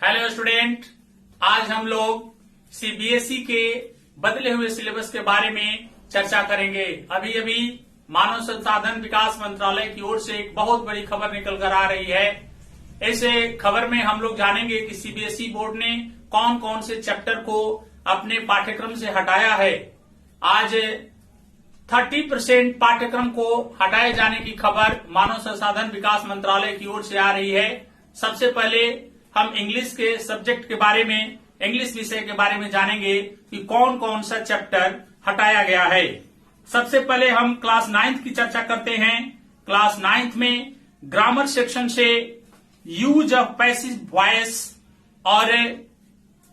Hello student, आज हम लोग सीबीएसई के बदले हुए सिलेबस के बारे में चर्चा करेंगे। अभी अभी मानव संसाधन विकास मंत्रालय की ओर से एक बहुत बड़ी खबर निकल कर आ रही है। इस खबर में हम लोग जानेंगे कि सीबीएसई बोर्ड ने कौन कौन से चैप्टर को अपने पाठ्यक्रम से हटाया है। आज 30% पाठ्यक्रम को हटाए जाने की खबर मानव संसाधन विकास मंत्रालय की ओर से आ रही है। सबसे पहले हम इंग्लिश के सब्जेक्ट के बारे में, इंग्लिश विषय के बारे में जानेंगे कि कौन कौन सा चैप्टर हटाया गया है। सबसे पहले हम क्लास 9th की चर्चा करते हैं। क्लास 9th में ग्रामर सेक्शन से यूज ऑफ पैसिव वॉइस और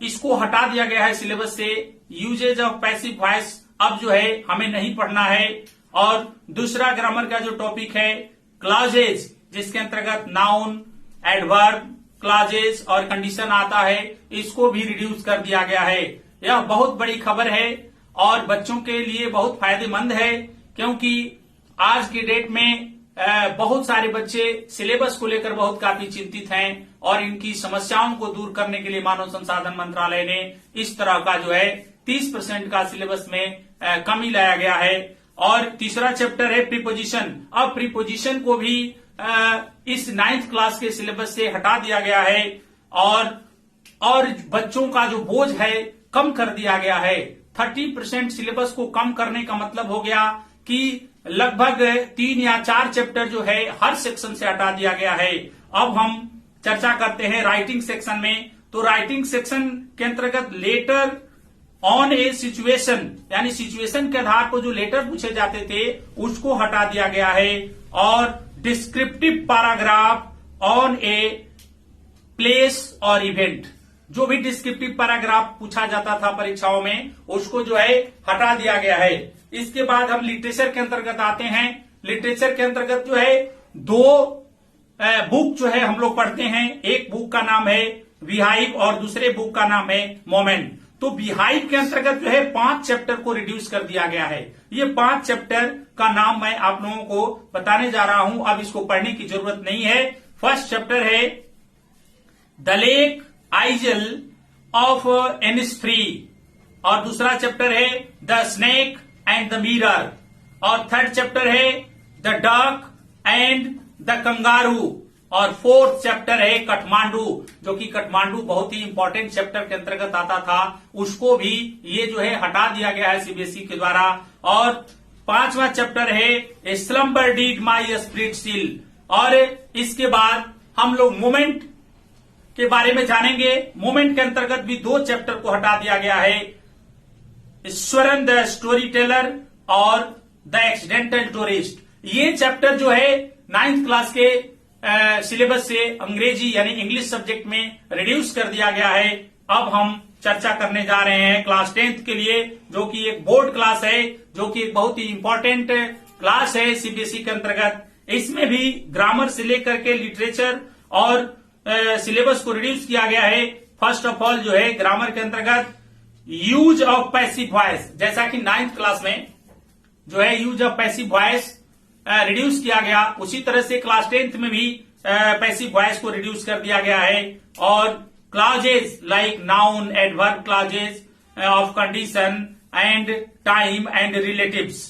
इसको हटा दिया गया है सिलेबस से। यूजेज ऑफ पैसिव वॉइस अब जो है हमें नहीं पढ़ना है। और दूसरा ग्रामर का जो टॉपिक है क्लॉजेज, जिसके अंतर्गत नाउन, एडवर्ब, क्लॉजेज और कंडीशन आता है, इसको भी रिड्यूस कर दिया गया है। यह बहुत बड़ी खबर है और बच्चों के लिए बहुत फायदेमंद है, क्योंकि आज की डेट में बहुत सारे बच्चे सिलेबस को लेकर बहुत काफी चिंतित हैं और इनकी समस्याओं को दूर करने के लिए मानव संसाधन मंत्रालय ने इस तरह का जो है 30% का सिलेबस में कमी लाया गया है। और तीसरा चैप्टर है प्रीपोजिशन। अब प्रीपोजिशन को भी इस 9th क्लास के सिलेबस से हटा दिया गया है और बच्चों का जो बोझ है कम कर दिया गया है। 30% सिलेबस को कम करने का मतलब हो गया कि लगभग 3 या 4 चैप्टर जो है हर सेक्शन से हटा दिया गया है। अब हम चर्चा करते हैं राइटिंग सेक्शन में। तो राइटिंग सेक्शन के अंतर्गत लेटर ऑन ए सिचुएशन, यानी सिचुएशन के आधार पर जो लेटर पूछे जाते थे उसको हटा दिया गया है। और descriptive paragraph on a place और इवेंट, जो भी डिस्क्रिप्टिव पैराग्राफ पूछा जाता था परीक्षाओं में, उसको जो है हटा दिया गया है। इसके बाद हम लिटरेचर के अंतर्गत आते हैं। लिटरेचर के अंतर्गत जो है 2 बुक जो है हम लोग पढ़ते हैं। एक बुक का नाम है बिहाइव और दूसरे बुक का नाम है मोमेंट। तो बिहाइव के अंतर्गत जो है 5 चैप्टर को रिड्यूस कर दिया गया है। ये 5 चैप्टर का नाम मैं आप लोगों को बताने जा रहा हूं, अब इसको पढ़ने की जरूरत नहीं है। फर्स्ट चैप्टर है द लेक आइजल ऑफ एनिस्फ्री और दूसरा चैप्टर है the snake and the mirror और थर्ड चैप्टर है the duck and the kangaroo और फोर्थ चैप्टर है काठमांडू, जो कि काठमांडू बहुत ही इंपॉर्टेंट चैप्टर के अंतर्गत आता था, उसको भी ये जो है हटा दिया गया है सीबीएसई के द्वारा। और 5वां चैप्टर है a slumber did my spirit seal. और इसके बाद हम लोग मोमेंट के बारे में जानेंगे। मोमेंट के अंतर्गत भी 2 चैप्टर को हटा दिया गया है, स्वरन द स्टोरी टेलर और द एक्सीडेंटल टूरिस्ट। ये चैप्टर जो है 9th क्लास के सिलेबस से अंग्रेजी यानी इंग्लिश सब्जेक्ट में रिड्यूस कर दिया गया है। अब हम चर्चा करने जा रहे हैं क्लास 10th के लिए, जो कि एक बोर्ड क्लास है, जो कि एक बहुत ही इंपॉर्टेंट क्लास है सीबीएसई के अंतर्गत। इसमें भी ग्रामर से लेकर के लिटरेचर और सिलेबस को रिड्यूस किया गया है। फर्स्ट ऑफ ऑल जो है ग्रामर के अंतर्गत यूज ऑफ पैसिव वॉइस, जैसा कि 9th क्लास में जो है use of passive voice reduce किया गया, उसी तरह से क्लास 10th में भी पैसिव वॉइस को रिड्यूस कर दिया गया है। और clauses like noun, adverb clauses of condition and time and relatives.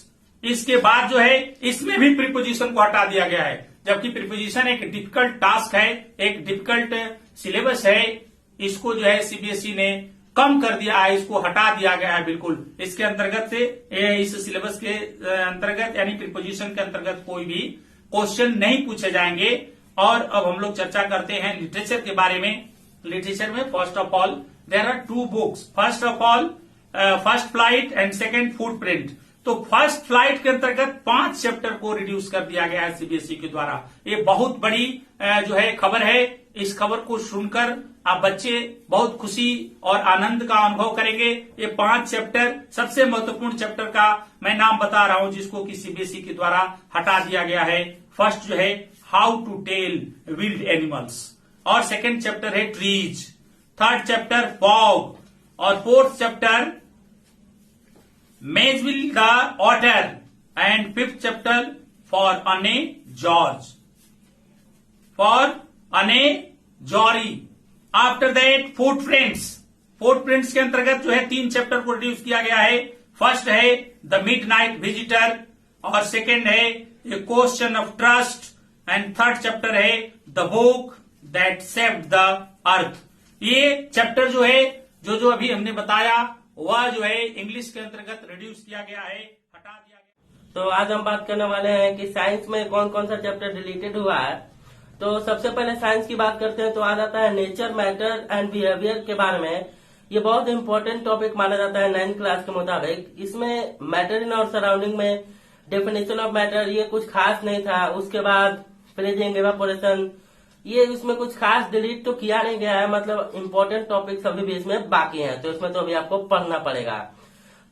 इसके बाद जो है इसमें भी प्रीपोजिशन को हटा दिया गया है, जबकि प्रीपोजिशन एक डिफिकल्ट टास्क है, एक डिफिकल्ट सिलेबस है। इसको जो है सीबीएसई ने कम कर दिया है, इसको हटा दिया गया है बिल्कुल। इसके अंतर्गत से इस सिलेबस के अंतर्गत यानी प्रीपोजिशन के अंतर्गत कोई भी क्वेश्चन नहीं पूछे जाएंगे। और अब हम लोग चर्चा करते हैं लिटरेचर के बारे में। लिटरेचर में first of all there are 2 books. First of all first flight and second footprint. तो फर्स्ट फ्लाइट के अंतर्गत 5 चैप्टर को रिड्यूस कर दिया गया है सीबीएसई के द्वारा। ये बहुत बड़ी जो है खबर है। इस खबर को सुनकर आप बच्चे बहुत खुशी और आनंद का अनुभव करेंगे। ये 5 चैप्टर, सबसे महत्वपूर्ण चैप्टर का मैं नाम बता रहा हूं, जिसको कि सीबीएसई के द्वारा हटा दिया गया है। फर्स्ट जो है how to tell wild animals और सेकेंड चैप्टर है ट्रीज, थर्ड चैप्टर फॉग और फोर्थ चैप्टर मेजविल the otter and fifth chapter for Anne George, for Anne Jory after that footprints के अंतर्गत जो है 3 चैप्टर को रिड्यूस किया गया है। फर्स्ट है द मिडनाइट विजिटर, और सेकेंड है a question of trust, and third chapter है the book that saved the earth. ये चैप्टर जो है जो अभी हमने बताया वह जो है इंग्लिश के अंतर्गत रिड्यूस किया गया है, हटा दिया गया। तो आज हम बात करने वाले हैं कि साइंस में कौन कौन सा चैप्टर डिलीटेड हुआ है। तो सबसे पहले साइंस की बात करते हैं तो आ जाता है नेचर, मैटर एंड बिहेवियर के बारे में। ये बहुत इंपॉर्टेंट टॉपिक माना जाता है 9th क्लास के मुताबिक। इसमें मैटर इन और सराउंडिंग में डेफिनेशन ऑफ मैटर ये कुछ खास नहीं था। उसके बाद फ्रीजिंग, इवेपोरेशन, ये उसमें कुछ खास डिलीट तो किया नहीं गया है, मतलब इंपॉर्टेंट टॉपिक्स अभी भी इसमें बाकी हैं, तो इसमें तो अभी आपको पढ़ना पड़ेगा।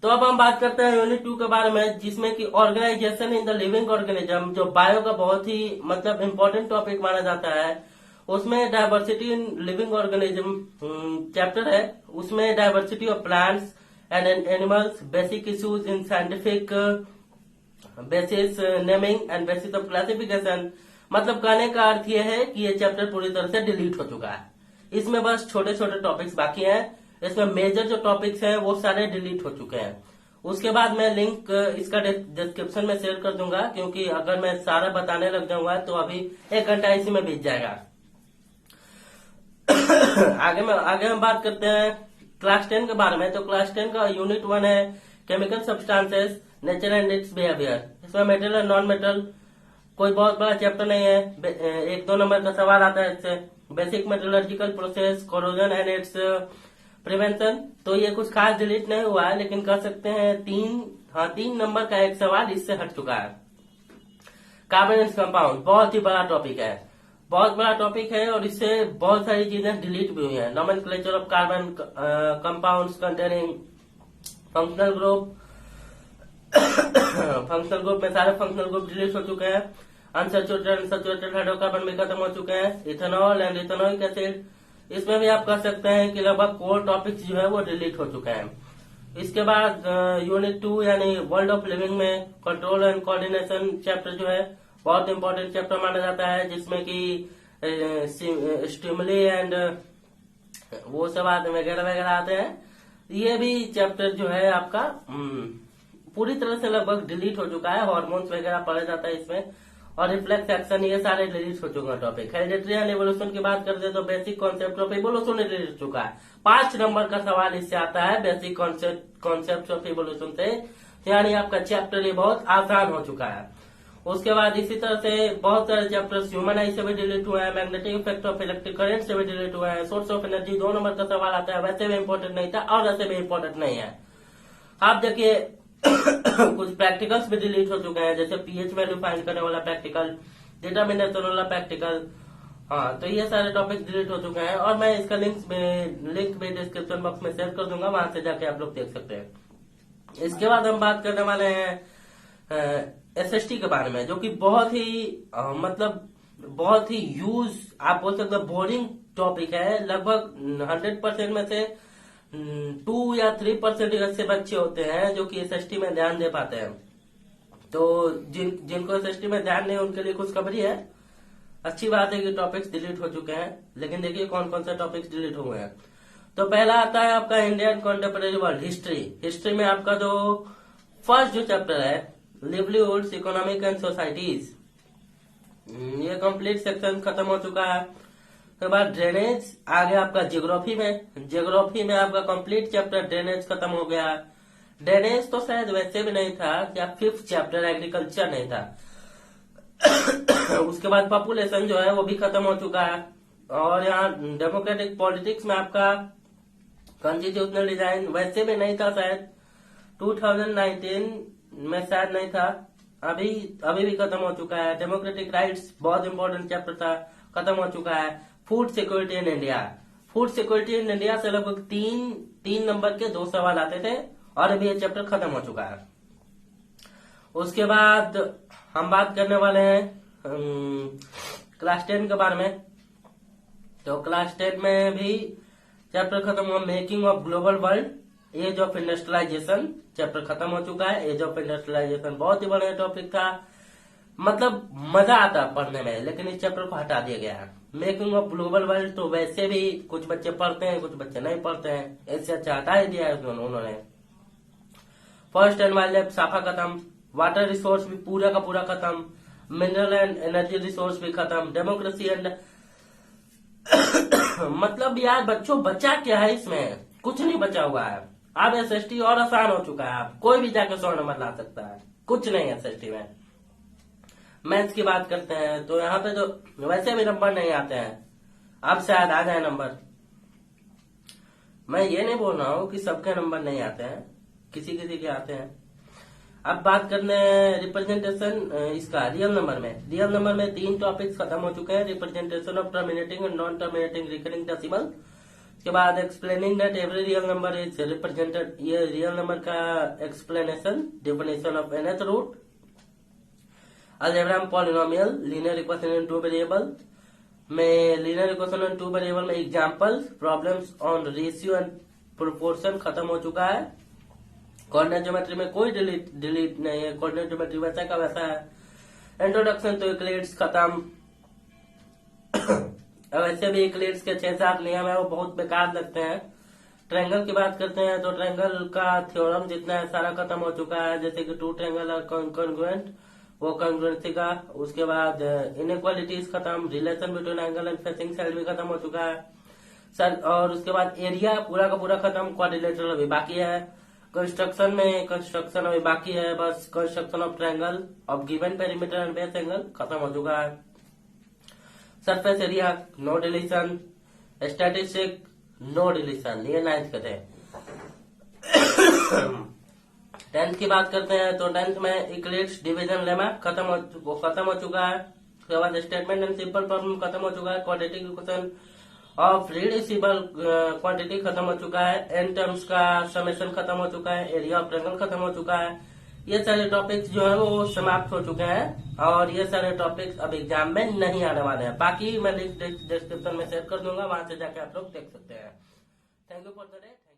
तो अब हम बात करते हैं यूनिट 2 के बारे में, जिसमें कि organisation in the living organism, जो बायो का बहुत ही मतलब इंपॉर्टेंट टॉपिक माना जाता है। उसमें diversity in living organism chapter है। उसमें diversity of plants and animals, basic issues in scientific basis, naming and bases of classification. मतलब कहने का अर्थ यह है कि ये चैप्टर पूरी तरह से डिलीट हो चुका है। इसमें बस छोटे छोटे टॉपिक्स बाकी हैं। इसमें मेजर जो टॉपिक्स हैं वो सारे डिलीट हो चुके हैं। उसके बाद मैं लिंक इसका डिस्क्रिप्शन में शेयर कर दूंगा, क्योंकि अगर मैं सारा बताने लग जाऊंगा तो अभी 1 घंटा इसी में बीत जाएगा। आगे हम बात करते हैं क्लास 10 के बारे में। तो क्लास 10 का यूनिट 1 है chemical substances, nature and it's behaviour. इसमें मेटल एंड नॉन मेटल कोई बहुत बड़ा चैप्टर नहीं है। 1-2 नंबर का सवाल आता है इससे। Basic metallurgical process, corrosion and it's prevention, तो ये कुछ खास डिलीट नहीं हुआ है, लेकिन कह सकते हैं 3 नंबर का एक सवाल इससे हट चुका है। कार्बन कंपाउंड बहुत ही बड़ा टॉपिक है, बहुत बड़ा टॉपिक है, और इससे बहुत सारी चीजें डिलीट भी हुई हैं। Nomenclature of carbon compounds containing functional group, functional group में सारे फंक्शनल ग्रुप डिलीट हो चुके हैं। अनसैचुरेटेड हाइड्रोकार्बन भी खत्म हो चुके हैं। इथेनॉल एंड इथेनॉइक एसिड, इसमें भी आप कह सकते हैं कि लगभग कोर टॉपिक्स जो है वो डिलीट हो चुके हैं। इसके बाद यूनिट 2 यानी वर्ल्ड ऑफ लिविंग में कंट्रोल एंड कोऑर्डिनेशन चैप्टर जो है बहुत इंपॉर्टेंट चैप्टर माना जाता है, जिसमें कि स्टिमुली एंड वो सब वगैरह वगैरह आते हैं। ये भी चैप्टर जो है आपका पूरी तरह से लगभग डिलीट हो चुका है। हार्मोन्स वगैरह पढ़ा जाता है इसमें, और रिफ्लेक्स एक्शन, ये सारे डिलीट हो चुके हैं टॉपिक। हेरिडिटरी एंड इवोल्यूशन की बात करते हैं तो basic concept of evolution delete हो चुका है। 5 नंबर का सवाल इससे आता है बेसिक कॉन्सेप्ट ऑफ इवोल्यूशन से, यानी आपका चैप्टर ये बहुत आसान हो चुका है। उसके बाद इसी तरह से बहुत सारे चैप्टर्स ह्यूमन आई से भी डिलीट हुए हैं, magnetic effect of electric current से भी डिलीट हुए हैं। सोर्स ऑफ एनर्जी 2 नंबर का सवाल आता है, वैसे भी इंपॉर्टेंट नहीं था और वैसे भी इंपॉर्टेंट नहीं है। आप देखिए कुछ प्रैक्टिकल्स भी डिलीट हो चुके हैं, जैसे पीएच वैल्यू फाइंड करने वाला प्रैक्टिकल, डिटरमिनेशन वाला प्रैक्टिकल। हाँ, तो ये सारे टॉपिक डिलीट हो चुके हैं, और मैं इसका लिंक भी डिस्क्रिप्शन बॉक्स में शेयर कर दूंगा, वहां से जाके आप लोग देख सकते हैं। इसके बाद हम बात करने वाले हैं एसएसटी के बारे में, जो कि बहुत ही मतलब बहुत ही यूज आप बोल सकते हो बोरिंग टॉपिक है। लगभग 100% में से 2 या 3% ऐसे बच्चे होते हैं जो कि एसएसटी में ध्यान दे पाते हैं। तो जिनको एसएसटी में ध्यान नहीं, उनके लिए खुशखबरी है। अच्छी बात है कि टॉपिक्स डिलीट हो चुके हैं, लेकिन देखिए कौन कौन से टॉपिक्स डिलीट हुए हैं। तो पहला आता है आपका Indian contemporary world history. History में आपका जो फर्स्ट जो चैप्टर है लिवलीहुड्स, इकोनॉमिक एंड सोसाइटीज, ये कंप्लीट सेक्शन खत्म हो चुका है। उसके बाद ड्रेनेज आ गया आपका ज्योग्राफी में आपका कंप्लीट चैप्टर ड्रेनेज खत्म हो गया। ड्रेनेज तो शायद वैसे भी नहीं था, क्या 5th चैप्टर एग्रीकल्चर नहीं था। उसके बाद पॉपुलेशन जो है वो भी खत्म हो चुका है। और यहाँ डेमोक्रेटिक पॉलिटिक्स में आपका कॉन्स्टिट्यूशनल डिजाइन वैसे भी नहीं था, शायद 2019 में शायद नहीं था, अभी भी खत्म हो चुका है। डेमोक्रेटिक राइट्स बहुत इंपॉर्टेंट चैप्टर था, खत्म हो चुका है। फूड सिक्योरिटी इन इंडिया से लगभग 3 नंबर के 2 सवाल आते थे, और अभी ये चैप्टर खत्म हो चुका है। उसके बाद हम बात करने वाले हैं क्लास 10 के बारे में। तो क्लास 10 में भी चैप्टर खत्म हुआ, making of global world, age of industrialisation chapter खत्म हो चुका है। एज ऑफ इंडस्ट्रियलाइजेशन बहुत ही बड़ा टॉपिक था। मतलब मजा आता पढ़ने में, लेकिन इस चैप्टर को हटा दिया गया है। मेकिंग ऑफ ग्लोबल वर्ल्ड तो वैसे भी कुछ बच्चे पढ़ते हैं, कुछ बच्चे नहीं पढ़ते हैं, इससे अच्छा हटा ही दिया है उन्होंने। फॉरेस्ट एंड वाइल्ड लाइफ साफा खत्म, वाटर रिसोर्स भी पूरा का पूरा खत्म, मिनरल एंड एनर्जी रिसोर्स भी खत्म, डेमोक्रेसी एंड मतलब यार बच्चों बचा क्या है इसमें, कुछ नहीं बचा हुआ है। अब एसएसटी और आसान हो चुका है, अब कोई भी जाकर 100 नंबर ला सकता है, कुछ नहीं है एसएसटी में। मैथ्स की बात करते हैं तो यहाँ पे तो वैसे भी नंबर नहीं आते हैं, अब शायद आ जाए नंबर। मैं ये नहीं बोल रहा हूँ कि सबके नंबर नहीं आते हैं, किसी किसी के आते हैं। अब बात करने रिप्रेजेंटेशन इसका रियल नंबर में। रियल नंबर में 3 टॉपिक्स खत्म हो चुके हैं, representation of terminating and non terminating recurring decimal. उसके बाद explaining that every real number is represented, ये रियल नंबर का explanation, definition of nth root, algebra polynomial, linear equation in 2 variable में, लीनियर इक्वेशन इन 2 वेरिएबल में examples, problems on ratio and proportion खत्म हो चुका है। कोऑर्डिनेट ज्योमेट्री में कोई डिलीट नहीं है, कोऑर्डिनेट ज्योमेट्री वैसा का वैसा है। इंट्रोडक्शन तो यूक्लिड्स खत्म। वैसे भी यूक्लिड्स के 6-7 नियम है वो बहुत बेकार लगते हैं। ट्रायंगल की बात करते हैं तो ट्रायंगल का थ्योरम जितना है सारा खत्म हो चुका है, जैसे कि 2 ट्रायंगल और कॉन्ग्रुएंट, वो कॉन्ग्रुएंसी का। उसके बाद इनइक्वालिटीज खत्म, relation between angle and facing side भी खत्म हो चुका है सर। और उसके बाद एरिया पूरा का पूरा खत्म, क्वाड्रिलेटरल अभी बाकी है। कंस्ट्रक्शन में कंस्ट्रक्शन अभी बाकी है, बस construction of triangle of given perimeter and base angle खत्म हो चुका है। Surface area no deletion, statistic no deletion, ये 9th के थे। 10th की बात करते हैं तो 10th में इक्लिप्स डिवीजन लेमा खत्म हो चुका है। उसके बाद स्टेटमेंट एंड सिंपल प्रॉब्लम खत्म हो चुका है। Quadratic equation of reducible quantity खत्म हो चुका है। एन टर्म्स का समेशन खत्म हो चुका है। एरिया ऑफ ट्रायंगल खत्म हो चुका है। ये सारे टॉपिक्स जो है वो समाप्त हो चुके हैं और ये सारे टॉपिक्स अब एग्जाम में नहीं आने वाले हैं। बाकी मैं लिंक डिस्क्रिप्शन में शेयर कर दूंगा, वहां से जाके आप लोग देख सकते हैं। Thank you for the day.